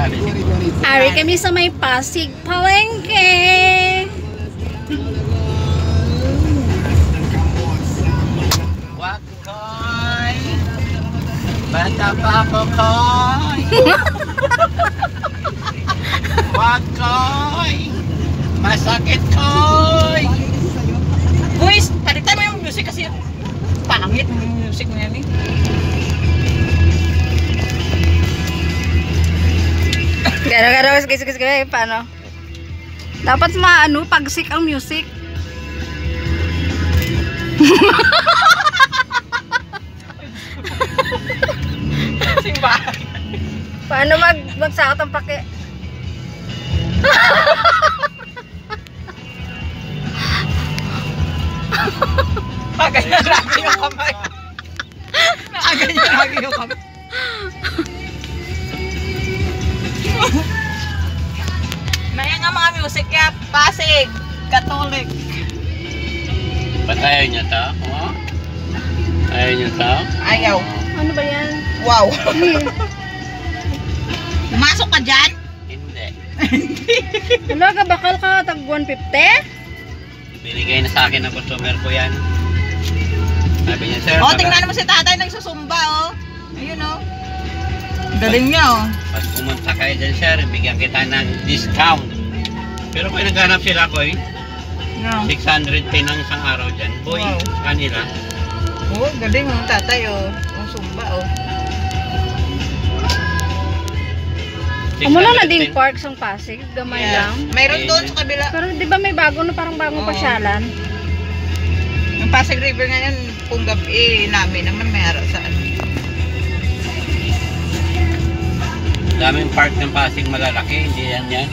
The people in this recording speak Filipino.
Ari kami sa may Pasig Palengke. Wakoy, bata pa ako, koy. Wakoy, masakit, koy. Guys, palitan mo yung music kasi pangit yung music mo yan eh. Gara-gara sige paano? Dapat maano pagsik ang music. Simbahan. Paano magsakot ang pake? Ganyan lagi yung kamay. Ganyan lagi yung kamay. Maya nga mga music kaya Pasig, Catholic. Ba't ayaw niya to? Oh? Ayaw niya to? Ayaw. Ano ba yan? Wow. Pumasok ka dyan? Hindi. Ano ka bakal ka tag 150? Binigay na sa akin ng customer ko yan. Sabi niya, sir, O, tingnan mo si tatay nagsusumba, oh. Ayun, oh. Galing niya, oh. pag pumunta kayo dyan, sir, bigyan kita ng discount. Pero kung naghanap sila ko, No. 610 ang isang araw dyan. Boy, Wow. kanila. Oh, galing, oh, tatay, oh. Ang sumba, oh. Amo na din park sa Pasig, gamay lang. Mayroon doon sa kabila. Pero di ba may bago na parang bagong Oo. pasyalan? Ang Pasig River ngayon, kung gabi namin naman may araw sa ano. Daming park ng Pasig malalaki, hindi yan yan.